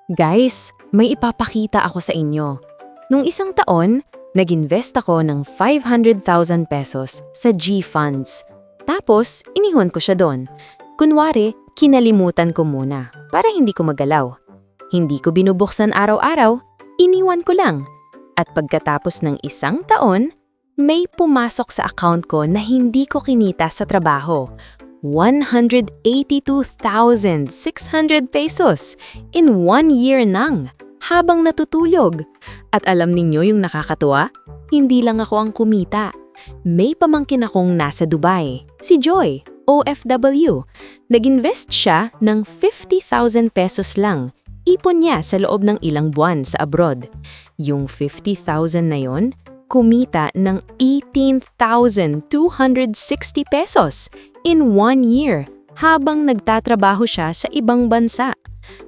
Guys, may ipapakita ako sa inyo. Nung isang taon, nag-invest ako ng 500,000 pesos sa G-Funds. Tapos, inihon ko siya doon. Kunwari, kinalimutan ko muna para hindi ko magalaw. Hindi ko binubuksan araw-araw, iniwan ko lang. At pagkatapos ng isang taon, may pumasok sa account ko na hindi ko kinita sa trabaho. 182,600 pesos in 1 year nang, habang natutulog. At alam ninyo yung nakakatuwa? Hindi lang ako ang kumita. May pamangkin akong nasa Dubai, si Joy, OFW. Nag-invest siya ng 50,000 pesos lang. Ipon niya sa loob ng ilang buwan sa abroad. Yung 50,000 na yon, kumita ng 18,260 pesos in 1 year habang nagtatrabaho siya sa ibang bansa.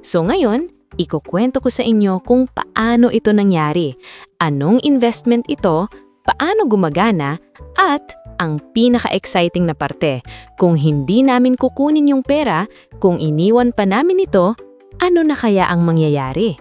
So ngayon, ikukwento ko sa inyo kung paano ito nangyari, anong investment ito, paano gumagana, at ang pinaka-exciting na parte, kung hindi namin kukunin yung pera, kung iniwan pa namin ito, ano na kaya ang mangyayari?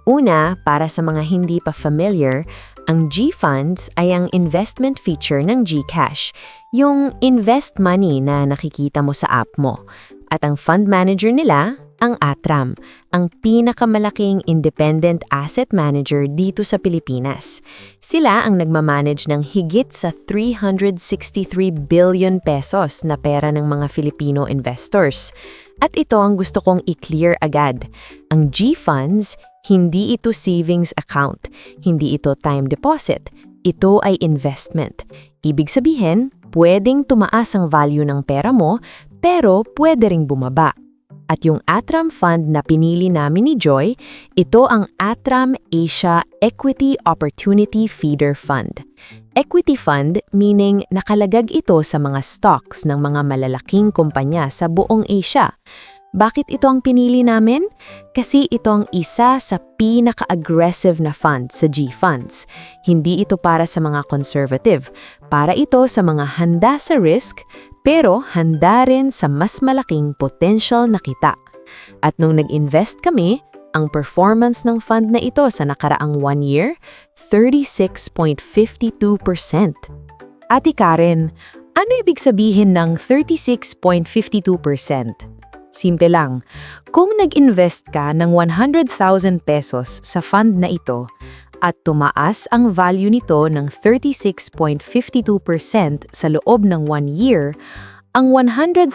Una, para sa mga hindi pa familiar, ang G-Funds ay ang investment feature ng GCash, yung invest money na nakikita mo sa app mo. At ang fund manager nila, ang Atram, ang pinakamalaking independent asset manager dito sa Pilipinas. Sila ang nagmamanage ng higit sa 363 billion pesos na pera ng mga Filipino investors. At ito ang gusto kong i-clear agad. Ang G-Funds, hindi ito savings account, hindi ito time deposit, ito ay investment. Ibig sabihin, pwedeng tumaas ang value ng pera mo, pero pwede ring bumaba. At yung Atram Fund na pinili namin ni Joy, ito ang Atram Asia Equity Opportunity Feeder Fund. Equity fund meaning nakalagag ito sa mga stocks ng mga malalaking kumpanya sa buong Asia. Bakit ito ang pinili namin? Kasi ito ang isa sa pinaka-aggressive na fund sa G-Funds. Hindi ito para sa mga conservative. Para ito sa mga handa sa risk, pero handa rin sa mas malaking potential na kita. At nung nag-invest kami, ang performance ng fund na ito sa nakaraang 1 year, 36.52%. Ate Karen, ano ibig sabihin ng 36.52%? Simple lang, kung nag-invest ka ng 100,000 pesos sa fund na ito at tumaas ang value nito ng 36.52% sa loob ng 1 year, ang 100,000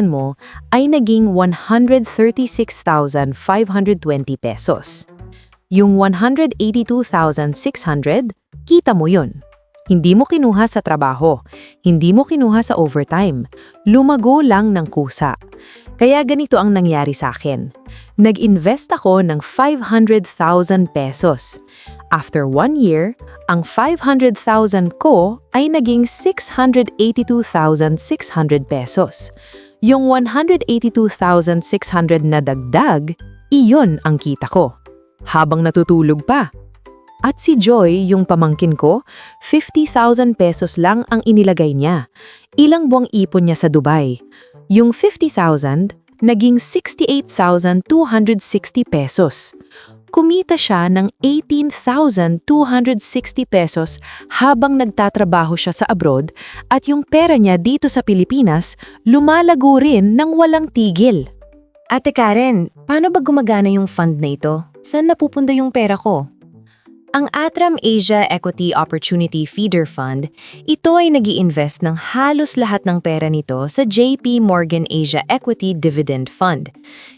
mo ay naging 136,520 pesos. Yung 182,600, kita mo yun. Hindi mo kinuha sa trabaho, hindi mo kinuha sa overtime, lumago lang ng kusa. Kaya ganito ang nangyari sa akin. Nag-invest ako ng 500,000 pesos. After 1 year, ang 500,000 ko ay naging 682,600 pesos. Yung 182,600 na dagdag, iyon ang kita ko. Habang natutulog pa. At si Joy, yung pamangkin ko, 50,000 pesos lang ang inilagay niya. Ilang buwang ipon niya sa Dubai. Yung 50,000, naging 68,260 pesos. Kumita siya ng 18,260 pesos habang nagtatrabaho siya sa abroad at yung pera niya dito sa Pilipinas lumalago rin ng walang tigil. Ate Karen, paano ba gumagana yung fund na ito? Saan napupunta yung pera ko? Ang Atram Asia Equity Opportunity Feeder Fund, ito ay nag-i-invest ng halos lahat ng pera nito sa JP Morgan Asia Equity Dividend Fund.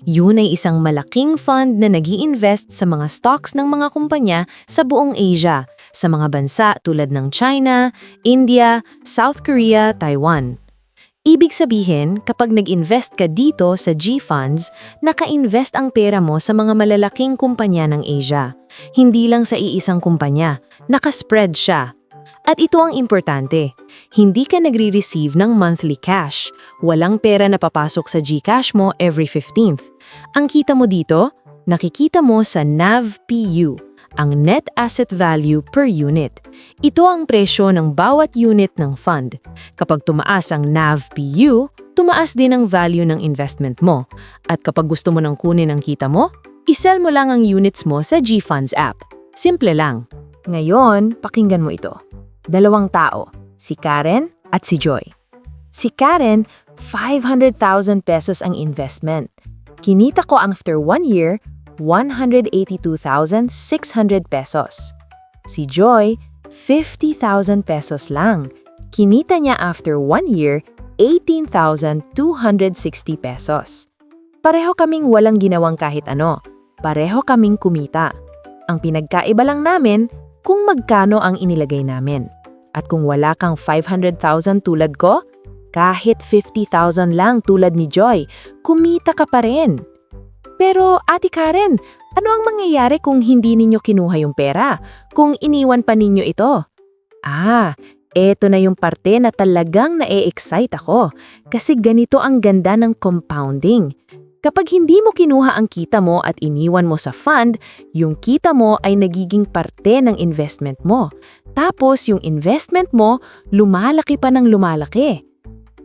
Yun ay isang malaking fund na nag-i-invest sa mga stocks ng mga kumpanya sa buong Asia, sa mga bansa tulad ng China, India, South Korea, Taiwan. Ibig sabihin, kapag nag-invest ka dito sa G-Funds, naka-invest ang pera mo sa mga malalaking kumpanya ng Asia. Hindi lang sa iisang kumpanya, naka-spread siya. At ito ang importante, hindi ka nagre-receive ng monthly cash. Walang pera na papasok sa GCash mo every 15th. Ang kita mo dito, nakikita mo sa NAVPU, ang Net Asset Value per Unit. Ito ang presyo ng bawat unit ng fund. Kapag tumaas ang NAVPU, tumaas din ang value ng investment mo. At kapag gusto mo nang kunin ang kita mo, Isell mo lang ang units mo sa GFunds app. Simple lang. Ngayon, pakinggan mo ito. Dalawang tao, si Karen at si Joy. Si Karen, 500,000 pesos ang investment. Kinita ko after 1 year, 182,600 pesos. Si Joy, 50,000 pesos lang. Kinita niya after 1 year, 18,260 pesos. Pareho kaming walang ginawang kahit ano. Pareho kaming kumita. Ang pinagkaiba lang namin kung magkano ang inilagay namin. At kung wala kang 500,000 tulad ko, kahit 50,000 lang tulad ni Joy, kumita ka pa rin. Pero Ate Karen, ano ang mangyayari kung hindi ninyo kinuha yung pera? Kung iniwan pa ninyo ito? Eto na yung parte na talagang na-excite ako. Kasi ganito ang ganda ng compounding. Kapag hindi mo kinuha ang kita mo at iniwan mo sa fund, yung kita mo ay nagiging parte ng investment mo. Tapos yung investment mo, lumalaki pa ng lumalaki.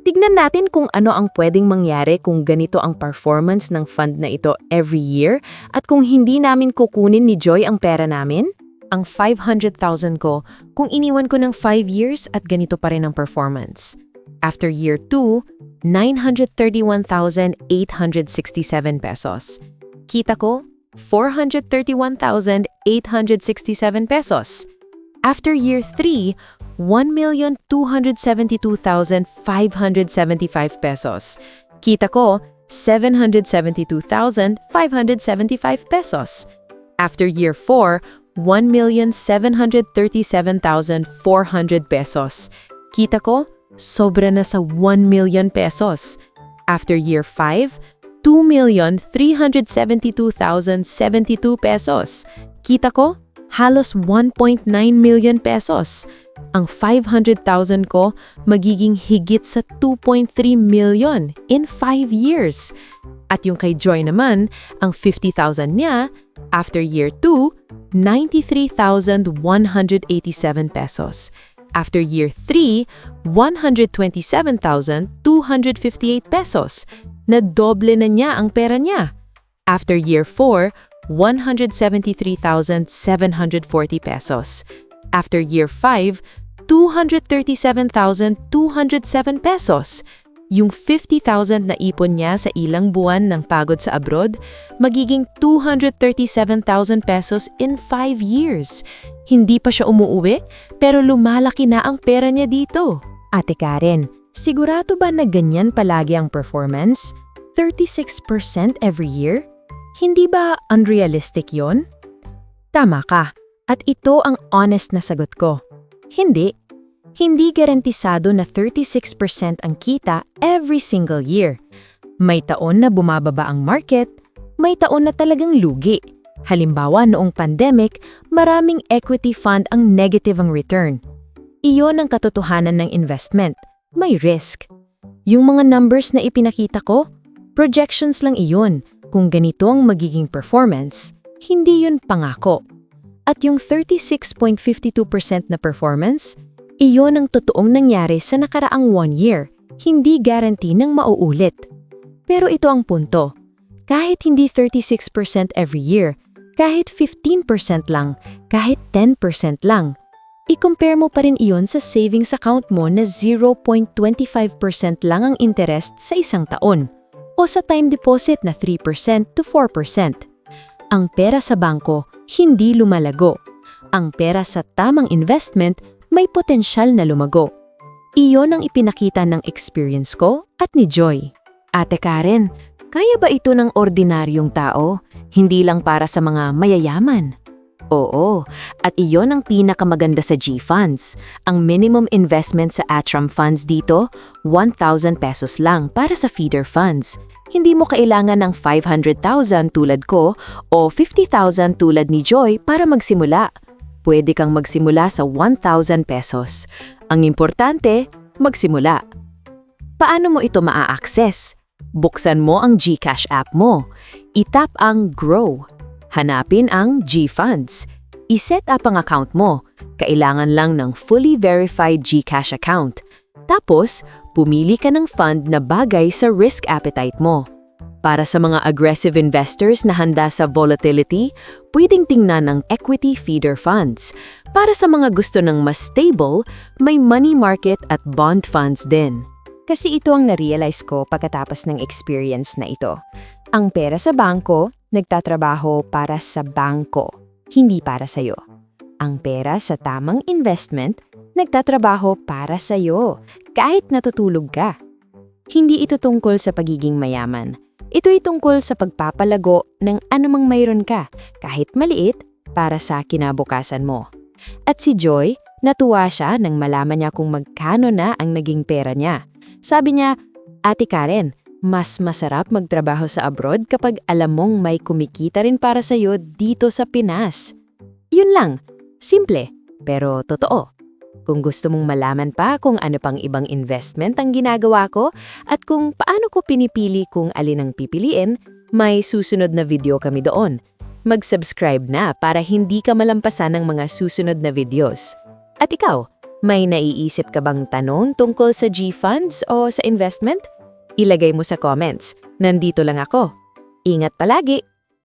Tignan natin kung ano ang pwedeng mangyari kung ganito ang performance ng fund na ito every year at kung hindi namin kukunin ni Joy ang pera namin. Ang 500,000 ko kung iniwan ko ng 5 years at ganito pa rin ang performance. After year 2, 931,867 pesos. Kita ko, 431,867 pesos. After year 3, 1,272,575 pesos. Kita ko, 772,575 pesos. After year 4, 1,737,400 pesos. Kita ko, sobra na sa 1 million pesos. After year 5, 2,372,072 pesos. Kita ko, halos 1.9 million pesos. Ang 500,000 ko magiging higit sa 2.3 million in 5 years. At yung kay Joy naman, ang 50,000 niya, after year 2, 93,187 pesos. After year 3, 127,258 pesos. Nadoble na niya ang pera niya. After year 4, 173,740 pesos. After year 5, 237,207 pesos. Yung 50,000 na ipon niya sa ilang buwan ng pagod sa abroad, magiging 237,000 pesos in 5 years. Hindi pa siya umuuwi, pero lumalaki na ang pera niya dito. Ate Karen, sigurado ba na ganyan palagi ang performance? 36% every year? Hindi ba unrealistic yon? Tama ka. At ito ang honest na sagot ko. Hindi. Hindi garantisado na 36% ang kita every single year. May taon na bumababa ang market, may taon na talagang lugi. Halimbawa noong pandemic, maraming equity fund ang negative ang return. Iyon ang katotohanan ng investment. May risk. Yung mga numbers na ipinakita ko, projections lang iyon. Kung ganito ang magiging performance, hindi yun pangako. At yung 36.52% na performance, iyon ang totoong nangyari sa nakaraang 1 year, hindi guarantee ng mauulit. Pero ito ang punto. Kahit hindi 36% every year, kahit 15% lang, kahit 10% lang, i-compare mo pa rin iyon sa savings account mo na 0.25% lang ang interest sa isang taon o sa time deposit na 3% to 4%. Ang pera sa bangko, hindi lumalago. Ang pera sa tamang investment, may potensyal na lumago. Iyon ang ipinakita ng experience ko at ni Joy. Ate Karen, kaya ba ito ng ordinaryong tao? Hindi lang para sa mga mayayaman? Oo, at iyon ang pinakamaganda sa GFunds. Ang minimum investment sa Atram funds dito, 1,000 pesos lang para sa feeder funds. Hindi mo kailangan ng 500,000 tulad ko o 50,000 tulad ni Joy para magsimula. Pwede kang magsimula sa 1,000 pesos. Ang importante, magsimula. Paano mo ito maa-access? Buksan mo ang GCash app mo. I-tap ang Grow. Hanapin ang GFunds. I-set up ang account mo. Kailangan lang ng fully verified GCash account. Tapos, pumili ka ng fund na bagay sa risk appetite mo. Para sa mga aggressive investors na handa sa volatility, pwedeng tingnan ng equity feeder funds. Para sa mga gusto ng mas stable, may money market at bond funds din. Kasi ito ang na-realize ko pagkatapos ng experience na ito. Ang pera sa bangko, nagtatrabaho para sa bangko, hindi para sa'yo. Ang pera sa tamang investment, nagtatrabaho para sa'yo, kahit natutulog ka. Hindi ito tungkol sa pagiging mayaman. Ito ay tungkol sa pagpapalago ng anumang mayroon ka, kahit maliit, para sa kinabukasan mo. At si Joy, natuwa siya nang malaman niya kung magkano na ang naging pera niya. Sabi niya, Ate Karen, mas masarap magtrabaho sa abroad kapag alam mong may kumikita rin para sa'yo dito sa Pinas. Yun lang, simple, pero totoo. Kung gusto mong malaman pa kung ano pang ibang investment ang ginagawa ko at kung paano ko pinipili kung alin ang pipiliin, may susunod na video kami doon. Mag-subscribe na para hindi ka malampasan ng mga susunod na videos. At ikaw, may naiisip ka bang tanong tungkol sa G-Funds o sa investment? Ilagay mo sa comments. Nandito lang ako. Ingat palagi!